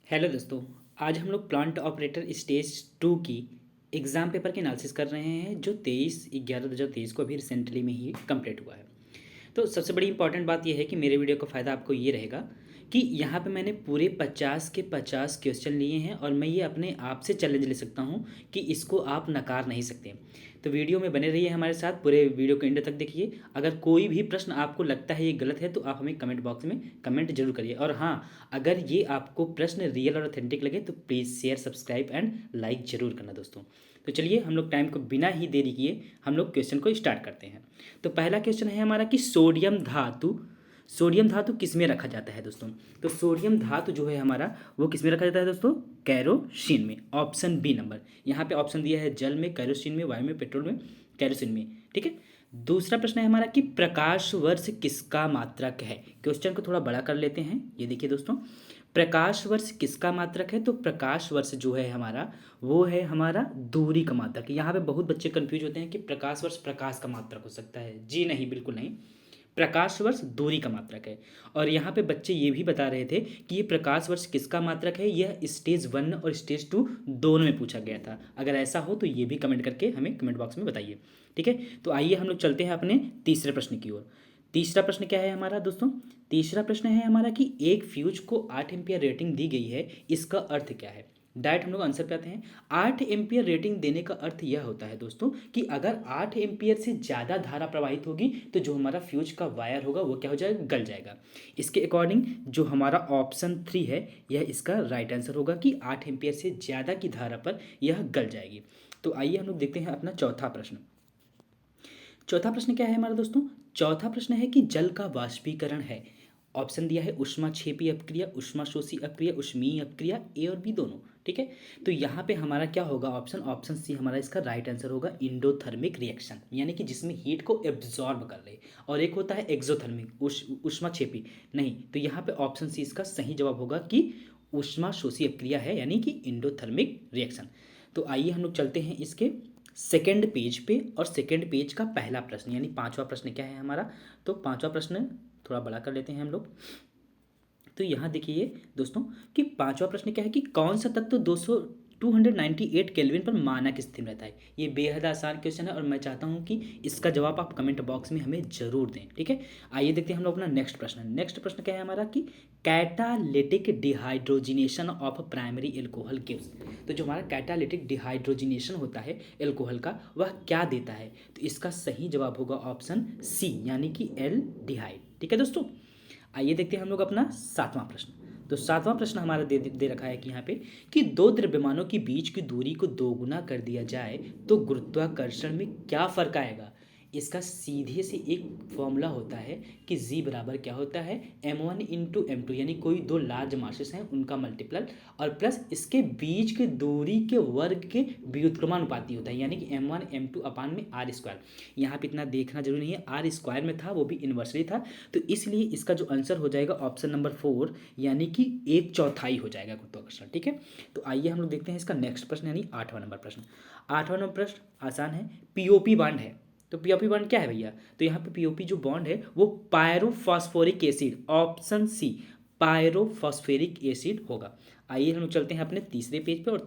Hello दोस्तों। आज हम लोग प्लांट ऑपरेटर स्टेज 2 की एग्ज़ाम पेपर के एनालिसिस कर रहे हैं जो 23/11/2023 को अभी रिसेंटली में ही कंप्लीट हुआ है। तो सबसे बड़ी इंपॉर्टेंट बात यह है कि मेरे वीडियो का फ़ायदा आपको ये रहेगा कि यहाँ पे मैंने पूरे 50 के 50 क्वेश्चन लिए हैं और मैं ये अपने आप से चैलेंज ले सकता हूँ कि इसको आप नकार नहीं सकते। तो वीडियो में बने रहिए हमारे साथ, पूरे वीडियो को एंड तक देखिए। अगर कोई भी प्रश्न आपको लगता है ये गलत है तो आप हमें कमेंट बॉक्स में कमेंट जरूर करिए। और हाँ, अगर ये आपको प्रश्न रियल और ऑथेंटिक लगे तो please share, subscribe and like जरूर करना दोस्तों। तो चलिए हम लोग टाइम को बिना ही देरी किए हम लोग क्वेश्चन को स्टार्ट करते हैं। तो पहला क्वेश्चन है हमारा कि सोडियम धातु किस में रखा जाता है दोस्तों। तो सोडियम धातु जो है हमारा वो किस में रखा जाता है दोस्तों, कैरोसिन में। ऑप्शन बी नंबर, यहाँ पे ऑप्शन दिया है जल में, कैरोसिन में, वायु में, पेट्रोल में, कैरोसिन में। ठीक है। दूसरा प्रश्न है हमारा कि प्रकाश वर्ष किसका मात्रक है। क्वेश्चन को थोड़ा बड़ा कर लेते हैं। ये देखिए दोस्तों, प्रकाश वर्ष किसका मात्रक है। तो प्रकाश वर्ष जो है हमारा वो है हमारा दूरी का मात्रक। यहाँ पे बहुत बच्चे कंफ्यूज होते हैं कि प्रकाश वर्ष प्रकाश का मात्रक हो सकता है। जी नहीं, बिल्कुल नहीं। प्रकाश वर्ष दूरी का मात्रक है। और यहाँ पे बच्चे ये भी बता रहे थे कि ये प्रकाश वर्ष किसका मात्रक है, यह स्टेज 1 और स्टेज 2 दोनों में पूछा गया था। अगर ऐसा हो तो ये भी कमेंट करके हमें कमेंट बॉक्स में बताइए। ठीक है। तो आइए हम लोग चलते हैं अपने तीसरे प्रश्न की ओर। तीसरा प्रश्न क्या है हमारा दोस्तों, तीसरा प्रश्न है हमारा कि एक फ्यूज को 8 एम्पियर रेटिंग दी गई है, इसका अर्थ क्या है। डायरेक्ट हम लोग आंसर पे आते हैं। 8 एम्पियर रेटिंग देने का अर्थ यह होता है दोस्तों कि अगर 8 एम्पियर से ज़्यादा धारा प्रवाहित होगी तो जो हमारा फ्यूज का वायर होगा वो क्या हो जाएगा, गल जाएगा। इसके अकॉर्डिंग जो हमारा ऑप्शन 3 है यह इसका राइट आंसर होगा कि 8 एम्पियर से ज़्यादा की धारा पर यह गल जाएगी। तो आइए हम लोग देखते हैं अपना चौथा प्रश्न। चौथा प्रश्न क्या है हमारा दोस्तों, चौथा प्रश्न है कि जल का वाष्पीकरण है। ऑप्शन दिया है ऊष्माक्षेपी अपक्रिया, ऊष्माशोषी अपक्रिया, ऊष्मीय अपक्रिया, ए और बी दोनों। ठीक है। तो यहाँ पे हमारा क्या होगा, ऑप्शन सी हमारा इसका राइट आंसर होगा, इंडोथर्मिक रिएक्शन, यानी कि जिसमें हीट को एब्जॉर्ब कर ले। और एक होता है एक्सोथर्मिक, ऊष्माक्षेपी। नहीं, तो यहाँ पे ऑप्शन सी इसका सही जवाब होगा कि ऊष्माशोषी अपक्रिया है, यानी कि इंडोथर्मिक रिएक्शन। तो आइए हम लोग चलते हैं इसके सेकेंड पेज पे। और सेकेंड पेज का पहला प्रश्न यानी पांचवा प्रश्न क्या है हमारा। तो पांचवा प्रश्न थोड़ा बड़ा कर लेते हैं हम लोग। तो यहाँ देखिए दोस्तों कि पांचवा प्रश्न क्या है कि कौन सा तत्व 298 केल्विन पर मानक स्थिति में रहता है। ये बेहद आसान क्वेश्चन है और मैं चाहता हूँ कि इसका जवाब आप कमेंट बॉक्स में हमें जरूर दें। ठीक है। आइए देखते हैं हम लोग अपना नेक्स्ट प्रश्न। नेक्स्ट प्रश्न क्या है हमारा कि catalytic dehydrogenation of primary alcohol gives. तो जो हमारा कैटालिटिक डिहाइड्रोजिनेशन होता है एल्कोहल का, वह क्या देता है। तो इसका सही जवाब होगा ऑप्शन सी, यानी कि एल्डिहाइड। ठीक है दोस्तों। आइए देखते हैं हम लोग अपना सातवां प्रश्न। तो सातवां प्रश्न हमारा दे रखा है कि यहाँ पे कि दो द्रव्यमानों के बीच की दूरी को दोगुना कर दिया जाए तो गुरुत्वाकर्षण में क्या फर्क आएगा। इसका सीधे से एक फॉर्मूला होता है कि जी बराबर क्या होता है, m1 इंटू m2, यानी कोई दो लार्ज मासेस हैं उनका मल्टीपल और प्लस इसके बीच के दूरी के वर्ग के व्युत्क्रमानुपाती होता है, यानी कि m1 m2 अपान में आर स्क्वायर। यहाँ पे इतना देखना जरूरी नहीं है, आर स्क्वायर में था वो भी इन्वर्सली था। तो इसलिए इसका जो आंसर हो जाएगा ऑप्शन नंबर 4, यानी कि 1/4 हो जाएगा गुरुत्वाकर्षण। ठीक है। तो आइए हम लोग देखते हैं इसका नेक्स्ट प्रश्न यानी 8वां नंबर प्रश्न। 8वां नंबर प्रश्न आसान है, पीओपी बॉन्ड है। तो पीओपी बॉन्ड क्या है भैया, तो यहाँ पे पीओपी जो बॉन्ड है वो pyrophosphoric acid, option C pyrophosphoric acid होगा। आइए हम लोग चलते हैं अपने तीसरे पेज पे। और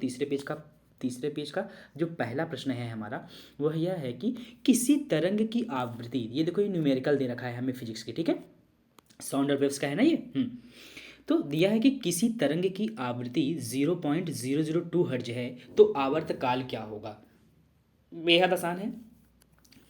तीसरे पेज का जो पहला प्रश्न है हमारा वह यह है कि किसी तरंग की आवृत्ति, ये देखो ये न्यूमेरिकल दे रखा है हमें फिजिक्स की। ठीक है, साउंड वेव्स का है ना ये। तो दिया है कि किसी तरंग की आवृत्ति 0.002 हर्ट्ज है तो आवर्तकाल क्या होगा। बेहद आसान है।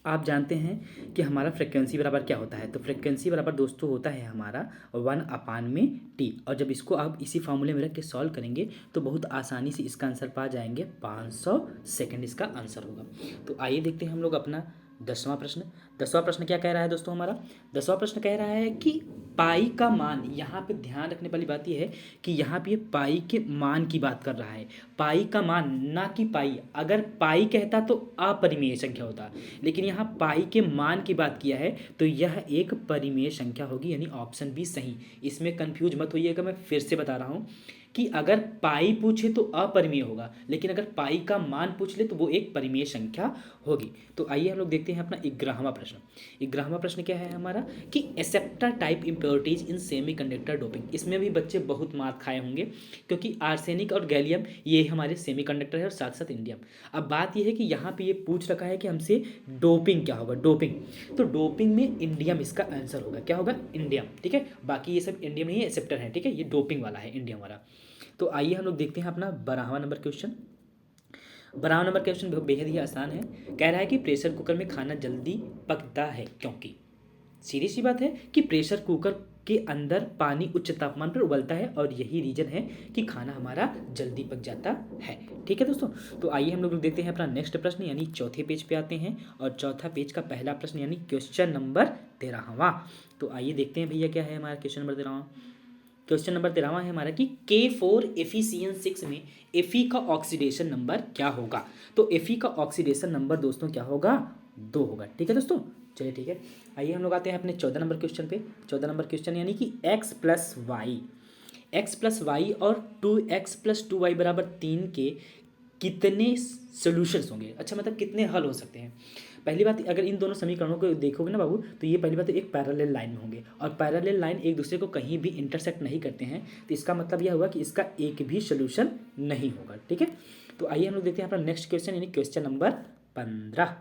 आप जानते हैं कि हमारा फ्रिक्वेंसी बराबर क्या होता है। तो फ्रिक्वेंसी बराबर दोस्तों होता है हमारा 1/t। और जब इसको आप इसी फॉर्मूले में रख के सॉल्व करेंगे तो बहुत आसानी से इसका आंसर पा जाएंगे, 500 सेकेंड इसका आंसर होगा। तो आइए देखते हैं हम लोग अपना 10वां प्रश्न। 10वां प्रश्न क्या कह रहा है दोस्तों हमारा, 10वां प्रश्न कह रहा है कि पाई का मान, यहाँ पे ध्यान रखने वाली बात यह है कि यहाँ पे पाई के मान की बात कर रहा है, पाई का मान ना कि पाई। अगर पाई कहता तो अपरिमेय संख्या होता, लेकिन यहाँ पाई के मान की बात किया है तो यह एक परिमेय संख्या होगी, यानी ऑप्शन बी सही। इसमें कंफ्यूज मत होइएगा, मैं फिर से बता रहा हूँ कि अगर पाई पूछे तो अपरिमेय होगा, लेकिन अगर पाई का मान पूछ ले तो वो एक परिमेय संख्या होगी। तो आइए हम लोग देखते हैं अपना 11वां प्रश्न। प्रश्न। 11वां प्रश्न क्या है हमारा कि एक्सेप्टर टाइप इम्प्योरिटीज इन सेमीकंडक्टर डोपिंग। इसमें भी बच्चे बहुत मार खाए होंगे क्योंकि आर्सेनिक और गैलियम ये हमारे सेमीकंडक्टर है और साथ साथ इंडियम। अब बात ये है कि यहाँ पे ये पूछ रखा है कि हमसे डोपिंग क्या होगा, डोपिंग। तो डोपिंग में इंडियम इसका आंसर होगा, क्या होगा, इंडियम। ठीक है, बाकी ये सब इंडियम नहीं है, एक्सेप्टर है। ठीक है, ये डोपिंग वाला है, इंडियम वाला। तो आइए हम लोग देखते हैं अपना 12वां नंबर क्वेश्चन। 12वां नंबर क्वेश्चन बेहद ही आसान है। कह रहा है कि प्रेशर कुकर में खाना जल्दी पकता है क्योंकि, सीधी सी बात है कि प्रेशर कुकर के अंदर पानी उच्च तापमान पर उबलता है और यही रीजन है कि खाना हमारा जल्दी पक जाता है। ठीक है दोस्तों, तो आइए हम लोग देखते हैं अपना नेक्स्ट प्रश्न यानी चौथे पेज पे आते हैं और चौथा पेज का पहला प्रश्न यानी क्वेश्चन नंबर 13वां। तो आइए देखते हैं भैया क्या है हमारा क्वेश्चन नंबर 13वां। क्वेश्चन नंबर 13वां है हमारा कि K4 FeCN6 में Fe का ऑक्सीडेशन नंबर क्या होगा। तो Fe का ऑक्सीडेशन नंबर दोस्तों क्या होगा, 2 होगा। ठीक है दोस्तों, चलिए ठीक है। आइए हम लोग आते हैं अपने 14 नंबर क्वेश्चन पे। 14 नंबर क्वेश्चन यानी कि x प्लस वाई और 2x प्लस 2y बराबर 3 के कितने सोल्यूशंस होंगे। अच्छा, मतलब कितने हल हो सकते हैं। पहली बात, अगर इन दोनों समीकरणों को देखोगे ना बाबू, तो ये पहली बात तो एक पैरेलल लाइन में होंगे और पैरेलल लाइन एक दूसरे को कहीं भी इंटरसेक्ट नहीं करते हैं, तो इसका मतलब यह हुआ कि इसका एक भी सोल्यूशन नहीं होगा। ठीक है, तो आइए हम लोग देखते हैं अपना नेक्स्ट क्वेश्चन यानी क्वेश्चन नंबर 15।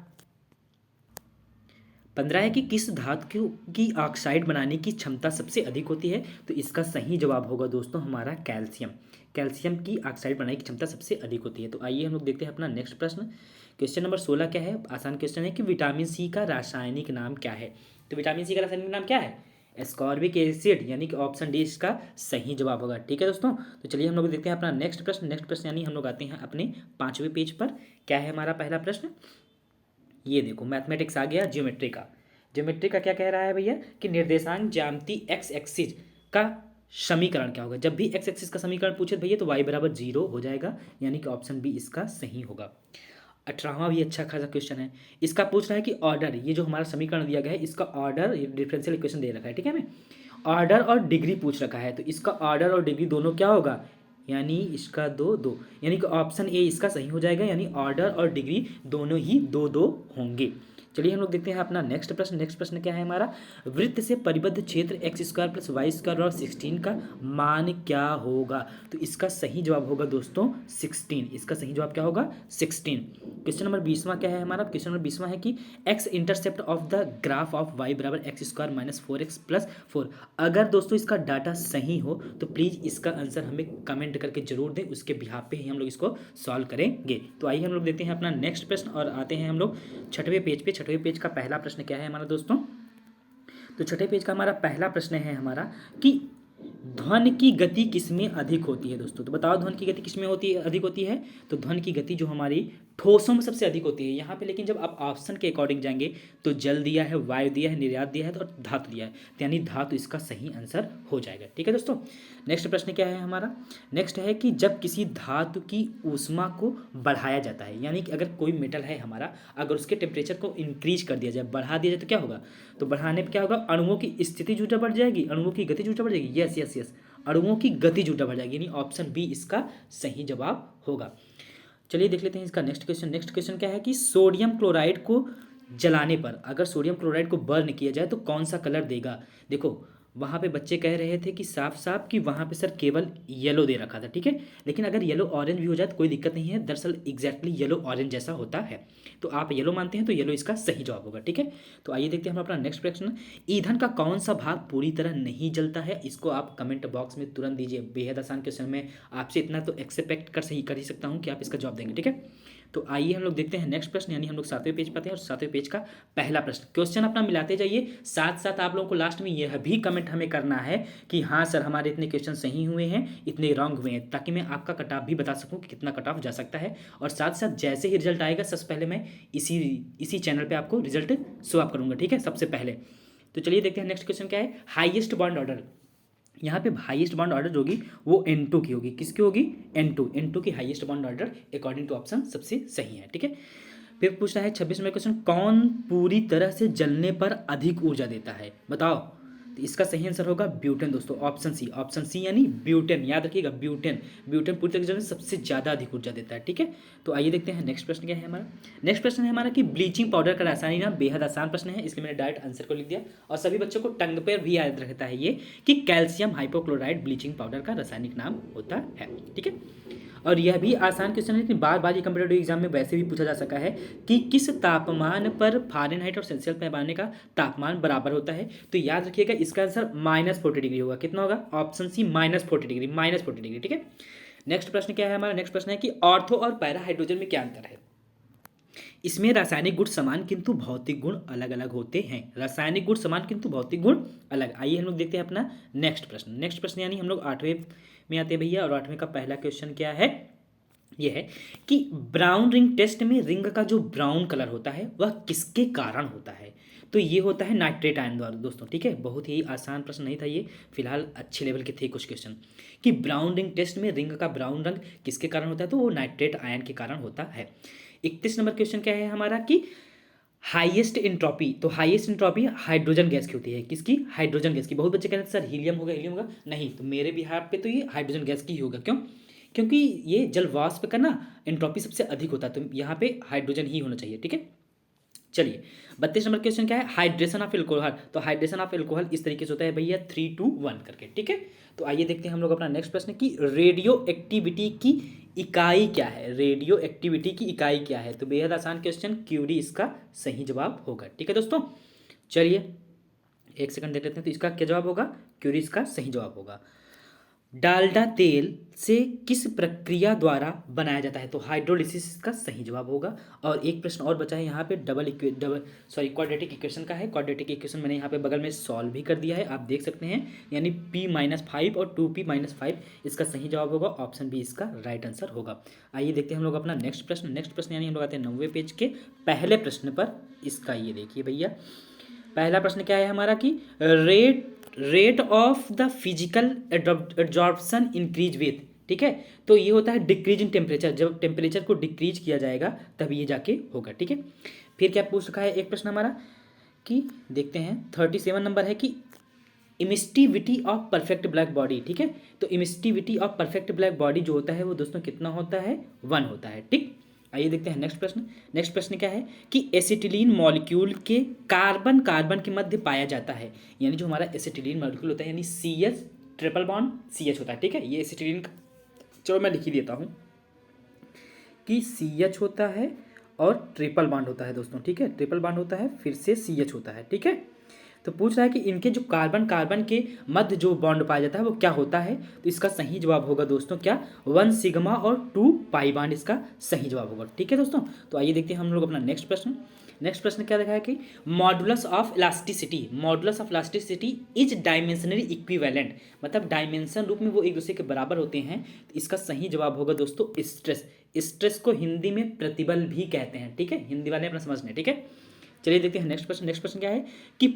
15 है कि किस धातु की ऑक्साइड बनाने की क्षमता सबसे अधिक होती है। तो इसका सही जवाब होगा दोस्तों हमारा कैल्शियम। कैल्शियम की ऑक्साइड बनाने की क्षमता सबसे अधिक होती है। तो आइए हम लोग देखते हैं अपना नेक्स्ट प्रश्न। क्वेश्चन नंबर 16 क्या है, आसान क्वेश्चन है कि विटामिन सी का रासायनिक नाम क्या है। तो विटामिन सी का रासायनिक नाम क्या है, एस्कॉर्बिक एसिड, यानी कि ऑप्शन डी इसका सही जवाब होगा। ठीक है दोस्तों, तो चलिए हम लोग देखते हैं अपना नेक्स्ट प्रश्न। नेक्स्ट प्रश्न यानी हम लोग आते हैं अपने 5वें पेज पर। क्या है हमारा पहला प्रश्न, ये देखो मैथमेटिक्स आ गया, ज्योमेट्री का। ज्योमेट्री का क्या कह रहा है भैया कि निर्देशांक ज्यामिति एक्स एक्सिस का समीकरण क्या होगा। जब भी एक्स एक्सिस का समीकरण पूछे भैया तो y बराबर 0 हो जाएगा, यानी कि ऑप्शन बी इसका सही होगा। 18वां भी अच्छा खासा क्वेश्चन है। इसका पूछ रहा है कि ऑर्डर, ये जो हमारा समीकरण दिया गया है इसका ऑर्डर, डिफरेंशियल इक्वेशन दे रखा है। ठीक है, हमें ऑर्डर और डिग्री पूछ रखा है, तो इसका ऑर्डर और डिग्री दोनों क्या होगा, यानी इसका 2 2, यानी कि ऑप्शन ए इसका सही हो जाएगा, यानी ऑर्डर और डिग्री दोनों ही 2 2 होंगे। चलिए हम लोग देखते हैं अपना नेक्स्ट प्रश्न। नेक्स्ट प्रश्न क्या है हमारा, वृत्त से परिबद्ध क्षेत्र x square plus y square और 16 का मान क्या होगा। तो इसका सही जवाब होगा दोस्तों 16। इसका सही जवाब क्या होगा, 16। क्वेश्चन नंबर 20वां क्या है हमारा, क्वेश्चन नंबर 20वां है कि X intercept of the graph of Y बराबर X square minus 4x plus 4। अगर दोस्तों इसका डाटा सही हो तो प्लीज़ इसका आंसर हमें कमेंट करके जरूर दें, उसके बिहाफ पे ही हम लोग इसको सॉल्व करेंगे। तो आइए हम लोग देखते हैं अपना नेक्स्ट प्रश्न और आते हैं हम लोग 6वें पेज पे। 6वें पेज का पहला प्रश्न क्या है हमारा दोस्तों, तो 6वें पेज का हमारा पहला प्रश्न है हमारा कि ध्वनि की गति किसमें अधिक होती है दोस्तों। तो बताओ ध्वनि की गति किसमें होती है, अधिक होती है। तो ध्वनि की गति जो हमारी ठोसों में सबसे अधिक होती है यहाँ पे, लेकिन जब आप ऑप्शन के अकॉर्डिंग जाएंगे तो जल दिया है, वायु दिया है, निर्यात दिया है और धातु दिया है, तो यानी धातु इसका सही आंसर हो जाएगा। ठीक है दोस्तों, नेक्स्ट प्रश्न क्या है हमारा, नेक्स्ट है कि जब किसी धातु की ऊष्मा को बढ़ाया जाता है, यानी कि अगर कोई मेटल है हमारा, अगर उसके टेम्परेचर को इंक्रीज कर दिया जाए, बढ़ा दिया जाए तो क्या होगा, तो बढ़ाने पर क्या होगा, अणुओं की स्थिति जुटा बढ़ जाएगी, अणुओं की गति जुटा बढ़ जाएगी। यस यस यस, अणुओं की गति जुटा बढ़ जाएगी, यानी ऑप्शन बी इसका सही जवाब होगा। चलिए देख लेते हैं इसका नेक्स्ट क्वेश्चन। नेक्स्ट क्वेश्चन क्या है कि सोडियम क्लोराइड को जलाने पर, अगर सोडियम क्लोराइड को बर्न किया जाए तो कौन सा कलर देगा। देखो वहाँ पे बच्चे कह रहे थे कि साफ साफ कि वहाँ पे सर केवल येलो दे रखा था। ठीक है, लेकिन अगर येलो ऑरेंज भी हो जाए तो कोई दिक्कत नहीं है, दरअसल एग्जैक्टली येलो ऑरेंज जैसा होता है। तो आप येलो मानते हैं तो येलो इसका सही जवाब होगा। ठीक है, तो आइए देखते हैं हम अपना नेक्स्ट प्रश्न। ईंधन का कौन सा भाग पूरी तरह नहीं जलता है, इसको आप कमेंट बॉक्स में तुरंत दीजिए। बेहद आसान क्वेश्चन में आपसे इतना तो एक्सपेक्ट कर ही सकता हूँ कि आप इसका जवाब देंगे। ठीक है, तो आइए हम लोग देखते हैं नेक्स्ट प्रश्न, यानी हम लोग 7वें पेज पर आते हैं और 7वें पेज का पहला प्रश्न। क्वेश्चन अपना मिलाते जाइए, साथ साथ आप लोगों को लास्ट में यह भी कमेंट हमें करना है कि हाँ सर हमारे इतने क्वेश्चन सही हुए हैं, इतने रॉन्ग हुए हैं, ताकि मैं आपका कट ऑफ भी बता सकूं कि कितना कट ऑफ जा सकता है। और साथ साथ जैसे ही रिजल्ट आएगा सबसे पहले मैं इसी चैनल पर आपको रिजल्ट शो अप करूँगा। ठीक है, सबसे पहले। तो चलिए देखते हैं नेक्स्ट क्वेश्चन क्या है, हाइएस्ट बॉन्ड ऑर्डर। यहाँ पे हाईएस्ट बॉन्ड ऑर्डर जो होगी वो N2 की होगी। किसकी होगी, N2 की highest bond order according to option सबसे सही है। ठीक है, फिर पूछ रहा है 26वां क्वेश्चन, कौन पूरी तरह से जलने पर अधिक ऊर्जा देता है। बताओ तो इसका सही आंसर होगा ब्यूटेन दोस्तों, ऑप्शन सी यानी ब्यूटेन, याद रखिएगा ब्यूटेन। ब्यूटेन पूरी तरह से सबसे ज़्यादा अधिक ऊर्जा देता है, ठीक है। तो आइए देखते हैं नेक्स्ट प्रश्न क्या है हमारा। नेक्स्ट प्रश्न है हमारा कि ब्लीचिंग पाउडर का रासायनिक नाम, बेहद आसान प्रश्न है, इसलिए मैंने डायरेक्ट आंसर को लिख दिया और सभी बच्चों को टंग पर भी याद रहता है ये कि कैल्शियम हाइपोक्लोराइड ब्लीचिंग पाउडर का रासायनिक नाम होता है, ठीक है। और यह भी आसान क्वेश्चन है, लेकिन बार बार ये कंपटीटिव एग्जाम में वैसे भी पूछा जा सका है कि किस तापमान पर फ़ारेनहाइट और सेल्सियस पैमाने का तापमान बराबर होता है। तो याद रखिएगा इसका आंसर -40 डिग्री होगा। कितना होगा? ऑप्शन सी -40 डिग्री, -40 डिग्री, ठीक है। नेक्स्ट प्रश्न क्या है हमारा? नेक्स्ट प्रश्न है कि ऑर्थो और पैरा हाइड्रोजन में क्या अंतर है। इसमें रासायनिक गुण समान किंतु भौतिक गुण अलग अलग होते हैं। रासायनिक गुण समान किंतु भौतिक गुण अलग। आइए हम लोग देखते हैं अपना नेक्स्ट प्रश्न। नेक्स्ट प्रश्न यानी हम लोग 8वें में आते हैं भैया, और 8वें का पहला क्वेश्चन क्या है, यह है कि ब्राउन रिंग टेस्ट में रिंग का जो ब्राउन कलर होता है वह किसके कारण होता है। तो ये होता है नाइट्रेट आयन द्वारा दोस्तों, ठीक है। बहुत ही आसान प्रश्न नहीं था ये, फिलहाल अच्छे लेवल के थे कुछ क्वेश्चन कि ब्राउन रिंग टेस्ट में रिंग का ब्राउन रंग किसके कारण होता है, तो वो नाइट्रेट आयन के कारण होता है। 31 नंबर क्वेश्चन क्या है हमारा कि हाईएस्ट एंट्रोपी, तो हाईएस्ट एंट्रोपी हाइड्रोजन गैस की होती है। किसकी? हाइड्रोजन गैस की। बहुत बच्चे कह रहे हैं सर हीलियम होगा, हीलियम होगा, नहीं, तो मेरे बिहार पे तो ये हाइड्रोजन गैस की ही होगा। क्यों? क्योंकि ये जल वाष्प का ना एंट्रोपी सबसे अधिक होता है, तो यहाँ पे हाइड्रोजन ही होना चाहिए, ठीक है। चलिए 32 नंबर क्वेश्चन क्या है, हाइड्रेशन ऑफ एल्कोहल। तो हाइड्रेशन ऑफ एल्कोहल इस तरीके से होता है भैया 3-2-1 करके, ठीक है। तो आइए देखते हैं हम लोग अपना नेक्स्ट प्रश्न कि रेडियो एक्टिविटी की इकाई क्या है। रेडियो एक्टिविटी की इकाई क्या है, तो बेहद आसान क्वेश्चन, क्यूरी इसका सही जवाब होगा, ठीक है दोस्तों। चलिए एक सेकंड देख लेते हैं, तो इसका क्या जवाब होगा, क्यूरी इसका सही जवाब होगा। डालडा तेल से किस प्रक्रिया द्वारा बनाया जाता है, तो हाइड्रोलिसिस इसका सही जवाब होगा। और एक प्रश्न और बचा है यहाँ पे क्वाड्रेटिक इक्वेशन का है। क्वाड्रेटिक इक्वेशन मैंने यहाँ पे बगल में सॉल्व भी कर दिया है, आप देख सकते हैं, यानी p-5 और 2p-5 इसका सही जवाब होगा। ऑप्शन बी इसका राइट आंसर होगा। आइए देखते हैं हम लोग अपना नेक्स्ट प्रश्न। नेक्स्ट प्रश्न यानी हम लोग आते हैं 9वें पेज के पहले प्रश्न पर। इसका ये देखिए भैया, पहला प्रश्न क्या है हमारा कि rate of the physical absorption increase with, ठीक है। तो ये होता है डिक्रीज इन टेम्परेचर, जब टेम्परेचर को डिक्रीज किया जाएगा तब ये जाके होगा, ठीक है। फिर क्या पूछ रखा है एक प्रश्न हमारा कि देखते हैं 37 नंबर है कि इमिस्टिविटी ऑफ परफेक्ट ब्लैक बॉडी, ठीक है। तो इमिस्टिविटी ऑफ परफेक्ट ब्लैक बॉडी जो होता है वो दोस्तों कितना होता है, 1 होता है, ठीक। आइए देखते हैं नेक्स्ट प्रश्न। नेक्स्ट प्रश्न क्या है कि एसिटिलीन मॉलिक्यूल के कार्बन कार्बन के मध्य पाया जाता है, यानी जो हमारा एसिटिलीन मॉलिक्यूल होता है यानी CH ट्रिपल बॉन्ड CH होता है, ठीक है। ये एसिटिलीन, चलो मैं लिख ही देता हूँ कि CH होता है और ट्रिपल बॉन्ड होता है दोस्तों, ठीक है। ट्रिपल बॉन्ड होता है फिर से CH होता है, ठीक है। तो पूछ रहा है कि इनके जो कार्बन कार्बन के मध्य जो बॉन्ड पाया जाता है वो क्या होता है, तो इसका सही जवाब होगा दोस्तों क्या, 1 सिग्मा और 2 पाई बॉन्ड इसका सही जवाब होगा, ठीक है दोस्तों। तो आइए देखते हैं हम लोग अपना नेक्स्ट प्रश्न। नेक्स्ट प्रश्न क्या देखा है कि modulus of elasticity is dimensionary equivalent, मतलब डायमेंशन रूप में वो एक दूसरे के बराबर होते हैं। तो इसका सही जवाब होगा दोस्तों स्ट्रेस को हिंदी में प्रतिबल भी कहते हैं, ठीक है। हिंदी वाले अपना समझने, ठीक है। चलिए देखते हैं नेक्स्ट प्रश्न। नेक्स्ट प्रश्न क्या है कि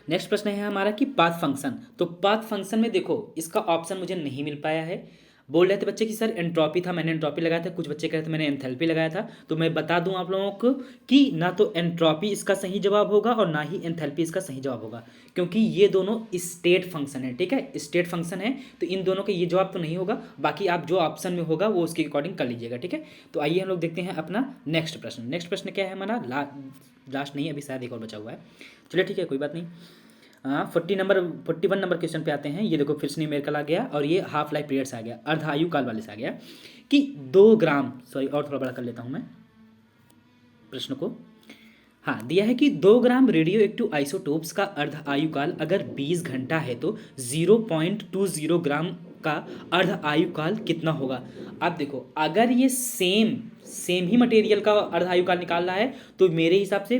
नेक्स्ट प्रश्न है हमारा कि पाथ फंक्शन। तो पाथ फंक्शन में देखो इसका ऑप्शन मुझे नहीं मिल पाया है। बोल रहे थे बच्चे कि सर एंट्रोपी था, मैंने एंट्रोपी लगाया था, कुछ बच्चे कह रहे थे मैंने एंथैल्पी लगाया था। तो मैं बता दूं आप लोगों को कि ना तो एंट्रोपी इसका सही जवाब होगा और ना ही एंथैल्पी इसका सही जवाब होगा, क्योंकि ये दोनों स्टेट फंक्शन है, ठीक है। स्टेट फंक्शन है तो इन दोनों का ये जवाब तो नहीं होगा, बाकी आप जो ऑप्शन में होगा वो उसके अकॉर्डिंग कर लीजिएगा, ठीक है। तो आइए हम लोग देखते हैं अपना नेक्स्ट प्रश्न। नेक्स्ट प्रश्न क्या है हमारा, लास्ट नहीं, अभी शायद एक और बचा हुआ है। चलिए ठीक है, कोई बात नहीं। 41 नंबर क्वेश्चन पे आते हैं। ये देखो फिर से न्यूमेरिकल आ गया और ये हाफ लाइफ पीरियड्स आ गया, अर्ध आयु काल वाले से आ गया कि 2 ग्राम, सॉरी और थोड़ा बड़ा कर लेता हूँ मैं प्रश्न को। हाँ, दिया है कि 2 ग्राम रेडियो एक्टिव आइसोटोप्स का अर्ध आयु काल अगर 20 घंटा है तो 0.20 ग्राम का अर्ध आयु काल कितना होगा। अब देखो अगर ये सेम ही मटेरियल का अर्ध आयु काल निकाल रहा है तो मेरे हिसाब से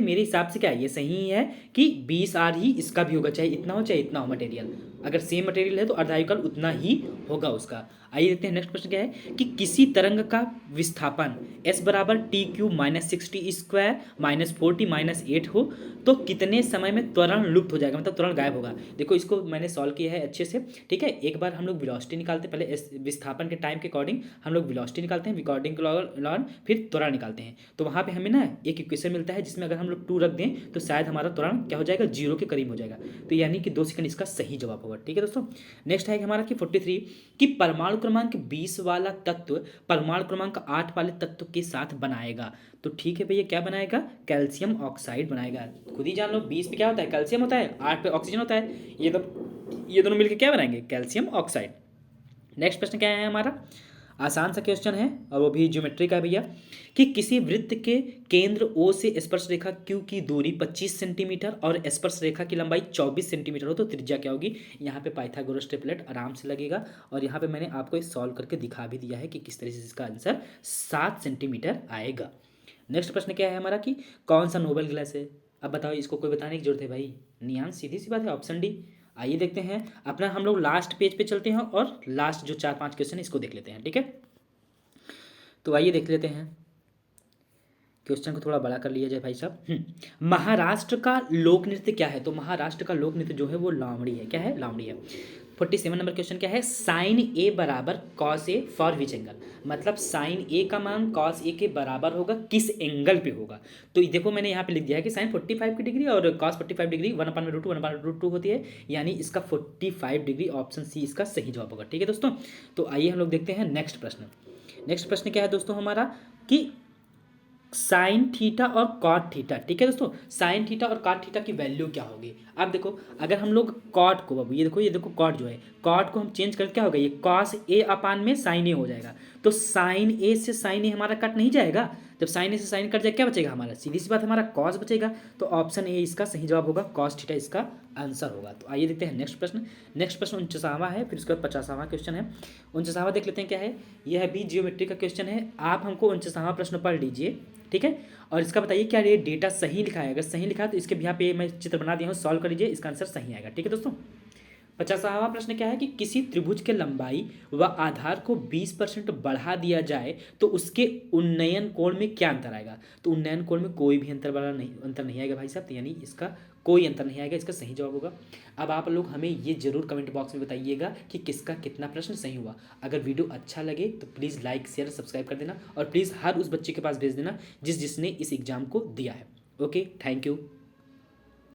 क्या है, ये सही है कि 20 आर ही इसका भी होगा, चाहे इतना हो चाहे इतना हो मटेरियल। अगर सेम मटेरियल है तो अर्ध आयु काल उतना ही होगा उसका। आइए देखते हैं नेक्स्ट प्रश्न क्या है कि किसी तरंग का विस्थापन s बराबर t³ -60² -40 -8 हो तो कितने समय में त्वरण लुप्त हो जाएगा, मतलब त्वरण गायब होगा। देखो इसको मैंने सॉल्व किया है अच्छे से, ठीक है। एक बार हम लोग वेलोसिटी निकालते हैं, पहले विस्थापन के टाइम के अकॉर्डिंग हम लोग वेलोसिटी निकालते हैं, अकॉर्डिंग लॉन फिर त्वरण निकालते हैं, तो वहाँ पे हमें ना एक इक्वेशन मिलता है जिसमें अगर हम लोग 2 रख दें तो शायद हमारा त्वरण क्या हो जाएगा, 0 के करीब हो जाएगा। तो यानी कि 2 सेकंड इसका सही जवाब होगा। ठीक है दोस्तों, नेक्स्ट है हमारा कि 43 कि परमाणु क्रमांक 20 वाला तत्व परमाणु क्रमांक 8 वाले तत्व के साथ बनाएगा। तो ठीक है भैया, क्या बनाएगा, कैल्शियम ऑक्साइड बनाएगा। खुद ही जान लो, 20 पे क्या होता है, कैल्शियम होता है, 8 पे ऑक्सीजन होता है, ये दोनों मिलकर क्या बनाएंगे, कैल्शियम ऑक्साइड। नेक्स्ट प्रश्न क्या है हमारा, आसान सा क्वेश्चन है और वो भी ज्योमेट्री का है भैया, कि किसी वृत्त के केंद्र O से स्पर्श रेखा Q की दूरी 25 सेंटीमीटर और स्पर्श रेखा की लंबाई 24 सेंटीमीटर हो तो त्रिज्या क्या होगी। यहाँ पे पाइथागोरस ट्रिपलेट आराम से लगेगा और यहाँ पे मैंने आपको इस सॉल्व करके दिखा भी दिया है कि किस तरह से इसका आंसर 7 सेंटीमीटर आएगा। नेक्स्ट प्रश्न क्या है हमारा, कि कौन सा नोबेल ग्लास है। अब बताओ, इसको कोई बताने की जरूरत है भाई, नियांश, सीधी सी बात है, ऑप्शन डी। आइए देखते हैं अपना, हम लोग लास्ट पेज पे चलते हैं और लास्ट जो 4-5 क्वेश्चन है इसको देख लेते हैं। ठीक है, तो आइए देख लेते हैं, क्वेश्चन को थोड़ा बड़ा कर लिया जाए भाई साहब। महाराष्ट्र का लोक नृत्य क्या है। तो महाराष्ट्र का लोक नृत्य जो है वो लावणी है। क्या है, लावणी है। 47 नंबर क्वेश्चन क्या है, साइन ए बराबर cos A for which angle. मतलब साइन ए का मान कॉस ए के बराबर होगा, किस एंगल पे होगा। तो देखो मैंने यहाँ पे लिख दिया है कि साइन 45 की डिग्री और कॉस 45 डिग्री 1/√2 होती है, यानी इसका 45 डिग्री, ऑप्शन सी इसका सही जवाब होगा। ठीक है दोस्तों, तो आइए हम लोग देखते हैं नेक्स्ट प्रश्न। नेक्स्ट प्रश्न क्या है दोस्तों हमारा, कि साइन थीटा और कॉट थीटा। ठीक है दोस्तों, साइन थीटा और कॉट थीटा की वैल्यू क्या होगी। अब देखो, अगर हम लोग कॉट को, बाबू ये देखो कॉट जो है, कॉट को हम चेंज करके क्या होगा, ये कॉस ए अपान में साइन ए हो जाएगा। तो साइन ए से साइन ए हमारा कट नहीं जाएगा, जब साइन ए से साइन कट जाए क्या बचेगा हमारा, सीधी सी बात, हमारा कॉस बचेगा। तो ऑप्शन ए इसका सही जवाब होगा, कॉस थीटा इसका आंसर होगा। तो आइए देखते हैं नेक्स्ट प्रश्न। नेक्स्ट प्रश्न 49वां है, फिर उसके बाद 50वां क्वेश्चन है। 49वां देख लेते हैं क्या है, यह भी जियोमेट्री का क्वेश्चन है। आप हमको 49वां प्रश्न पढ़ लीजिए, ठीक है, और इसका बताइए क्या ये डेटा सही लिखा है। अगर सही लिखा है तो इसके यहाँ पे मैं चित्र बना दिया हूँ, सॉल्व कर लीजिए, इसका आंसर सही आएगा। ठीक है दोस्तों, 50वां प्रश्न क्या है, कि किसी त्रिभुज के लंबाई व आधार को 20% बढ़ा दिया जाए तो उसके उन्नयन कोण में क्या अंतर आएगा। तो उन्नयन कोण में कोई भी अंतर नहीं आएगा भाई साहब, तो यानी इसका कोई अंतर नहीं आएगा, इसका सही जवाब होगा। अब आप लोग हमें ये जरूर कमेंट बॉक्स में बताइएगा कि किसका कितना प्रश्न सही हुआ। अगर वीडियो अच्छा लगे तो प्लीज़ लाइक शेयर सब्सक्राइब कर देना और प्लीज़ हर उस बच्चे के पास भेज देना जिसने इस एग्ज़ाम को दिया है। Okay, thank you.